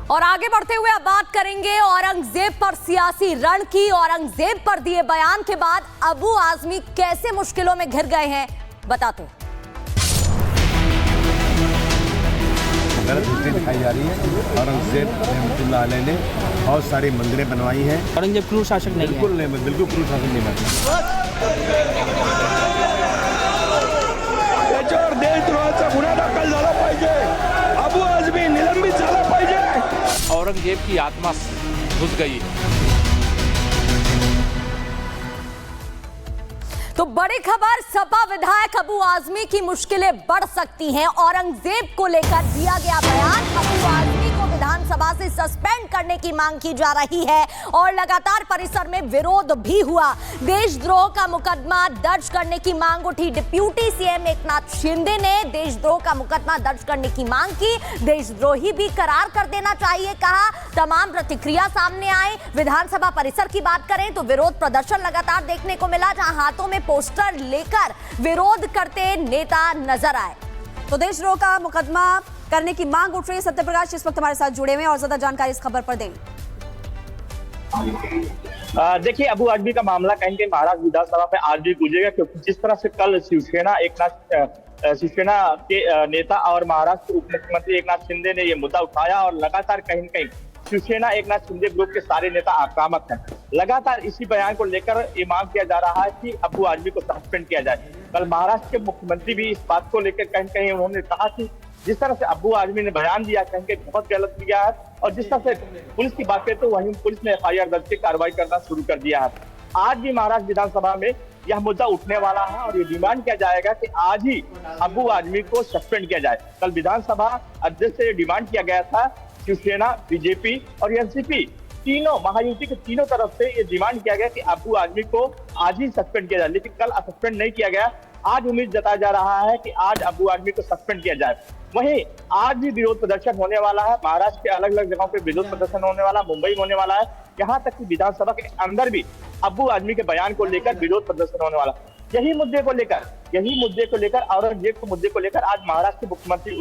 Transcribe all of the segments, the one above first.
और आगे बढ़ते हुए अब बात करेंगे औरंगजेब पर सियासी रण की। औरंगजेब पर दिए बयान के बाद अबू आजमी कैसे मुश्किलों में घिर गए हैं, बताते हैं। गलत हिस्ट्री दिखाई जा रही है। औरंगजेब रहमतुल्लाह अलैह ने बहुत सारी मंदिरें बनवाई हैं। औरंगजेब क्रूर शासक नहीं है। बिल्कुल क्रूर शासक नहीं बनता। त्याच्यावर देशद्रोहाचा गुन्हा दाखल झाला पाहिजे, अबू आझमी निलंबित झाला पाहिजे। औरंगजेब की आत्मा घुस गई है। तो बड़ी खबर, सपा विधायक अबू आजमी की मुश्किलें बढ़ सकती हैं। औरंगजेब को लेकर दिया गया बयान, अबू आजमी को विधानसभा से सस्पेंड करने की मांग की जा रही है और लगातार परिसर में विरोध भी हुआ। देशद्रोह का मुकदमा दर्ज करने की मांग उठी। डिप्यूटी सीएम एकनाथ शिंदे ने देशद्रोह का मुकदमा दर्ज करने की मांग की। देशद्रोही भी करार कर देना चाहिए, कहा। तमाम प्रतिक्रिया सामने आई। विधानसभा परिसर की बात करें तो विरोध प्रदर्शन लगातार देखने को मिला, जहां हाथों में पोस्टर लेकर विरोध करते नेता नजर आए। तो देशद्रोह का मुकदमा करने की मांग उठ रही है। सत्यप्रकाश इस वक्त हमारे साथ जुड़े हुए हैं और ज्यादा जानकारी इस खबर पर दें। देखिए, अबू आजमी का मामला कहीं कहीं महाराष्ट्र विधानसभा में आज भी गूंजेगा, क्योंकि जिस तरह से कल शिवसेना के नेता और महाराष्ट्र उप मुख्यमंत्री एकनाथ शिंदे ने यह मुद्दा उठाया और लगातार कहीं न कहीं शिवसेना एकनाथ शिंदे ग्रुप के सारे नेता आक्रामक हैं। लगातार इसी बयान को लेकर ये मांग किया जा रहा है कि अबू आजमी को सस्पेंड किया जाए। कल महाराष्ट्र के मुख्यमंत्री भी इस बात को लेकर कहीं कहीं उन्होंने कहा कि जिस तरह से अबू आजमी ने बयान दिया कहीं कहीं बहुत गलत किया है, और जिस तरह से पुलिस की बात करें तो वहीं पुलिस ने FIR दर्ज की कार्रवाई करना शुरू कर दिया है। आज भी महाराष्ट्र विधानसभा में यह मुद्दा उठने वाला है और ये डिमांड किया जाएगा कि आज ही अबू आजमी को सस्पेंड किया जाए। कल विधानसभा अध्यक्ष से डिमांड किया गया था, शिवसेना, बीजेपी और एनसीपी तीनों महायुति के तीनों तरफ से ये डिमांड किया गया कि अबू आजमी को आज ही सस्पेंड किया जाए, लेकिन कल सस्पेंड नहीं किया गया। आज उम्मीद जताया जा रहा है कि आज अबू आजमी को सस्पेंड किया जाए। वहीं आज भी विरोध प्रदर्शन होने वाला है। महाराष्ट्र के अलग अलग जगहों पे विरोध प्रदर्शन होने वाला, मुंबई में होने वाला है। यहाँ तक कि विधानसभा के अंदर भी अबू आजमी के बयान को लेकर विरोध प्रदर्शन होने वाला। यही मुद्दे को लेकर औरंगजेब के मुद्दे को लेकर आज महाराष्ट्र के मुख्यमंत्री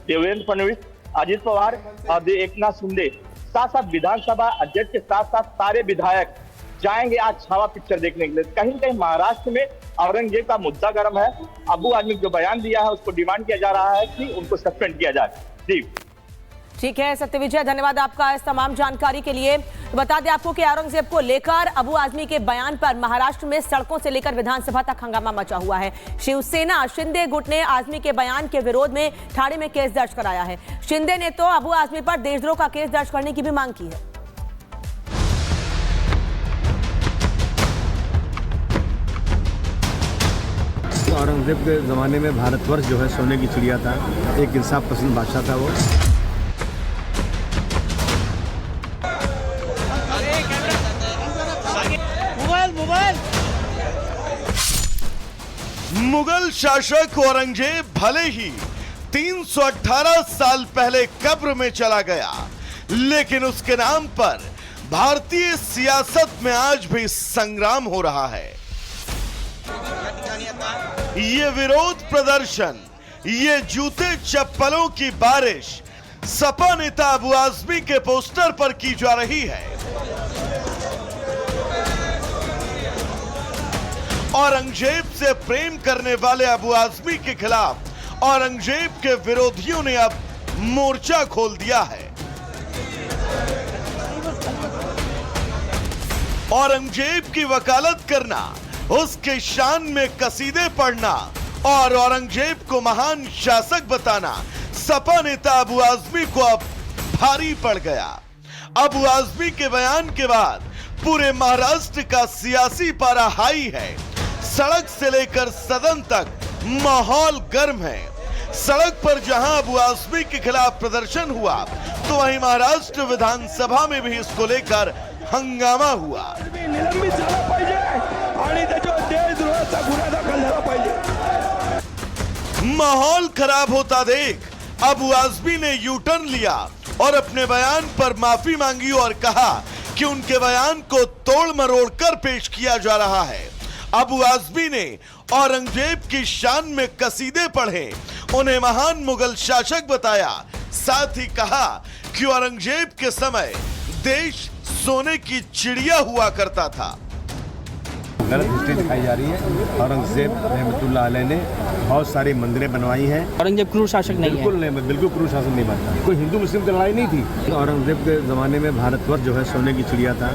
देवेंद्र फडणवीस, अजित पवार और एकनाथ शिंदे, साथ साथ विधानसभा अध्यक्ष के साथ साथ सारे विधायक जाएंगे आज छावा पिक्चर देखने के लिए। कहीं कहीं महाराष्ट्र में औरंगजेब का मुद्दा गर्म है। अबू आजमी जो बयान दिया है उसको डिमांड किया जा रहा है कि उनको सस्पेंड किया जाए। जी ठीक है सत्यविजय, धन्यवाद आपका इस तमाम जानकारी के लिए। तो बता दें आपको कि औरंगजेब को लेकर अबू आजमी के बयान पर महाराष्ट्र में सड़कों से लेकर विधानसभा तक हंगामा मचा हुआ है। शिवसेना शिंदे गुट ने आजमी के बयान के विरोध में ठाणे में केस दर्ज कराया है। शिंदे ने तो अबू आजमी पर देशद्रोह का केस दर्ज करने की भी मांग की है। औरंगजेब के ज़माने में भारतवर्ष जो है सोने की चिड़िया था, एक इंसाफ पसंद बादशाह था वो। मुगल शासक औरंगजेब भले ही 318 साल पहले कब्र में चला गया, लेकिन उसके नाम पर भारतीय सियासत में आज भी संग्राम हो रहा है। ये विरोध प्रदर्शन, ये जूते चप्पलों की बारिश सपा नेता अबू आजमी के पोस्टर पर की जा रही है। औरंगजेब से प्रेम करने वाले अबू आजमी के खिलाफ औरंगजेब के विरोधियों ने अब मोर्चा खोल दिया है। औरंगजेब की वकालत करना, उसके शान में कसीदे पढ़ना और औरंगजेब को महान शासक बताना सपा नेता अबू आजमी को अब भारी पड़ गया। अबू आजमी के बयान के बाद पूरे महाराष्ट्र का सियासी पारा हाई है। सड़क से लेकर सदन तक माहौल गर्म है। सड़क पर जहां अबू आजमी के खिलाफ प्रदर्शन हुआ, तो वहीं महाराष्ट्र विधानसभा में भी इसको लेकर हंगामा हुआ। निलंबित झाला पाहिजे आणि त्याच्यावर देशद्रोहाचा गुन्हा दाखल झाला पाहिजे। माहौल खराब होता देख अबू आजमी ने यू टर्न लिया और अपने बयान पर माफी मांगी और कहा कि उनके बयान को तोड़ मरोड़ कर पेश किया जा रहा है। अबू आजमी ने औरंगजेब की शान में कसीदे पढ़े, उन्हें महान मुगल शासक बताया। साथ ही कहा कि औरंगजेब के समय देश सोने की चिड़िया हुआ करता था। गलत हिस्ट्री दिखाई जा रही है। औरंगजेब रहमतुल्लाह अलैह ने बहुत सारी मंदिरें बनवाई हैं। औरंगजेब क्रूर शासक नहीं है। बिल्कुल क्रूर शासन नहीं बनता। कोई हिंदू मुस्लिम की लड़ाई नहीं थी। औरंगजेब के ज़माने में भारतवर्ष जो है सोने की चिड़िया था।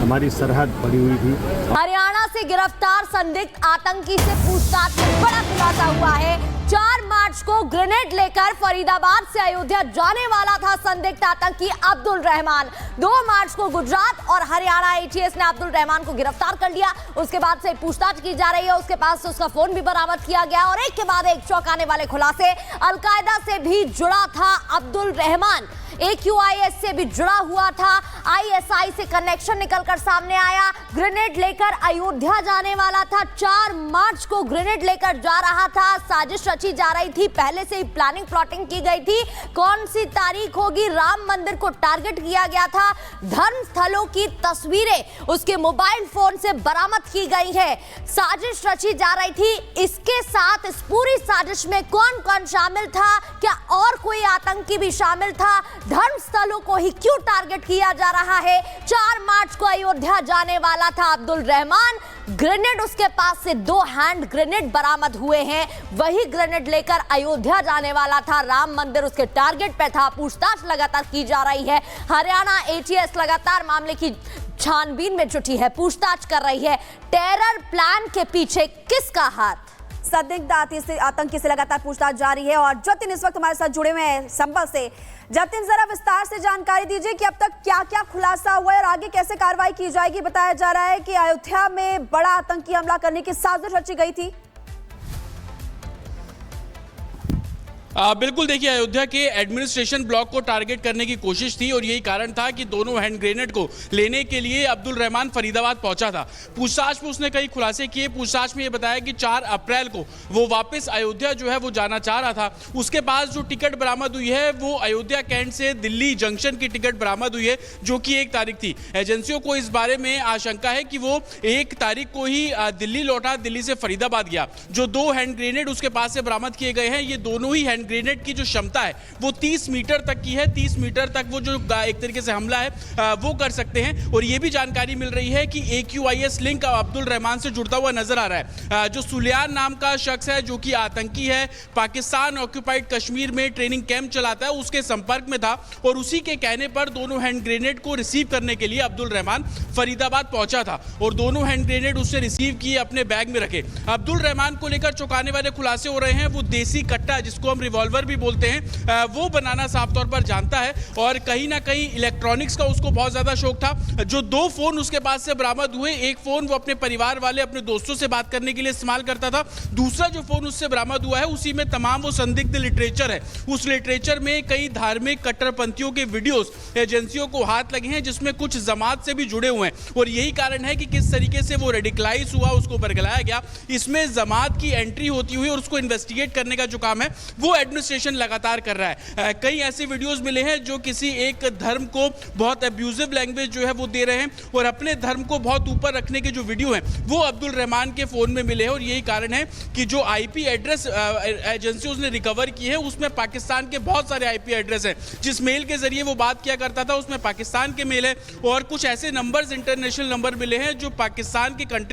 हमारी सरहद बढ़ी हुई थी। हरियाणा से गिरफ्तार संदिग्ध आतंकी से पूछताछ में बड़ा खुलासा हुआ है। 4 मार्च को ग्रेनेड लेकर फरीदाबाद से अयोध्या जाने वाला था संदिग्ध आतंकी अब्दुल रहमान। 2 मार्च को गुजरात और हरियाणा एटीएस ने अब्दुल रहमान को गिरफ्तार कर लिया। उसके बाद से पूछताछ की जा रही है। उसके पास से उसका फोन भी बरामद किया गया और एक के बाद एक चौंकाने वाले खुलासे। अलकायदा से भी जुड़ा था अब्दुल रहमान, AQIS से भी जुड़ा हुआ था। ISI से कनेक्शन निकलकर सामने आया। ग्रेनेड लेकर अयोध्या जाने वाला था। 4 मार्च को ग्रेनेड लेकर जा रहा था। साजिश रची जा रही थी, पहले से ही प्लानिंग प्लॉटिंग की गई थी। कौन सी तारीख होगी, राम मंदिर को टारगेट किया गया था। धर्म स्थलों की तस्वीरें उसके मोबाइल फोन से बरामद की गई है। साजिश रची जा रही थी। इसके साथ इस पूरी साजिश में कौन कौन शामिल था, क्या और कोई आतंकी भी शामिल था, धर्म स्थलों को ही क्यों टारगेट किया जा रहा है। 4 मार्च को अयोध्या जाने वाला था अब्दुल रहमान। ग्रेनेड उसके पास से 2 हैंड ग्रेनेड बरामद हुए हैं। वही ग्रेनेड लेकर अयोध्या जाने वाला था। राम मंदिर उसके टारगेट पे था। पूछताछ लगातार की जा रही है। हरियाणा एटीएस लगातार मामले की छानबीन में जुटी है, पूछताछ कर रही है। टेरर प्लान के पीछे किसका हाथ? संदिग्ध आतंकी से लगातार पूछताछ जारी है और जतिन इस वक्त हमारे साथ जुड़े हुए हैं संभल से। जतिन, जरा विस्तार से जानकारी दीजिए कि अब तक क्या क्या खुलासा हुआ है और आगे कैसे कार्रवाई की जाएगी। बताया जा रहा है कि अयोध्या में बड़ा आतंकी हमला करने की साजिश रची गई थी। बिल्कुल, देखिए अयोध्या के एडमिनिस्ट्रेशन ब्लॉक को टारगेट करने की कोशिश थी और यही कारण था कि दोनों हैंड ग्रेनेड को लेने के लिए अब्दुल रहमान फरीदाबाद पहुंचा था। पूछताछ में उसने कई खुलासे किए। पूछताछ में ये बताया कि 4 अप्रैल को वो वापस अयोध्या जो है वो जाना चाह रहा था। उसके पास जो टिकट बरामद हुई है वो अयोध्या कैंट से दिल्ली जंक्शन की टिकट बरामद हुई है, जो कि 1 तारीख थी। एजेंसियों को इस बारे में आशंका है कि वो 1 तारीख को ही दिल्ली लौटा, दिल्ली से फरीदाबाद गया। जो 2 हैंड ग्रेनेड उसके पास से बरामद किए गए हैं, ये दोनों ही ग्रेनेड की जो क्षमता है वो 30 मीटर तक की है। 30 मीटर तक वो जो एक तरीके से हमला है वो कर सकते हैं। और ये भी जानकारी मिल रही है कि AQIS लिंक अब्दुल रहमान से जुड़ता हुआ नजर आ रहा है। जो सुलियान नाम का शख्स है, जो कि आतंकी है, पाकिस्तान ऑक्यूपाइड कश्मीर में ट्रेनिंग कैंप चलाता है, उसके संपर्क में था और उसी के कहने पर दोनों हैंड ग्रेनेड को रिसीव करने के लिए अब्दुल रहमान फरीदाबाद पहुंचा था और दोनों हैंड ग्रेनेड उससे रिसीव किए, अपने बैग में रखे। अब्दुल रहमान को लेकर चौंकाने वाले खुलासे हो रहे हैं। वो देसी कट्टा, जिसको हम रिवॉल्वर भी बोलते हैं, वो बनाना साफ तौर पर जानता है और कहीं ना कहीं इलेक्ट्रॉनिक्स का उसको बहुत ज्यादा शौक था। जो 2 फोन उसके पास से बरामद हुए, एक फोन वो अपने परिवार वाले, अपने दोस्तों से बात करने के लिए इस्तेमाल करता था। दूसरा जो फोन उससे बरामद हुआ है उसी में तमाम वो संदिग्ध लिटरेचर है। उस लिटरेचर में कई धार्मिक कट्टरपंथियों के वीडियोस एजेंसियों को हाथ लगे हैं, जिसमें कुछ जमात से भी जुड़े हुए हैं और यही कारण है कि किस तरीके से वो रेडिकलाइज हुआ, उसको बरगलाया गया। इसमें जमात की एंट्री होती हुई और उसको इन्वेस्टिगेट करने का जो काम है वो एडमिनिस्ट्रेशन लगातार कर रहा है। कई ऐसे वीडियोस मिले हैं जो किसी एक धर्म को बहुत अब्यूजिव लैंग्वेज जो है वो दे रहे हैं और अपने धर्म को बहुत ऊपर रखने के जो वीडियो हैं वो अब्दुल रहमान के फोन में मिले हैं और यही कारण है कि जो IP एड्रेस एजेंसी उसने रिकवर की है उसमें पाकिस्तान के बहुत सारे IP एड्रेस हैं। जिस मेल के जरिए वो बात किया करता था उसमें पाकिस्तान के मेल है और कुछ ऐसे नंबर्स, इंटरनेशनल नंबर मिले हैं जो पाकिस्तान की कंट्री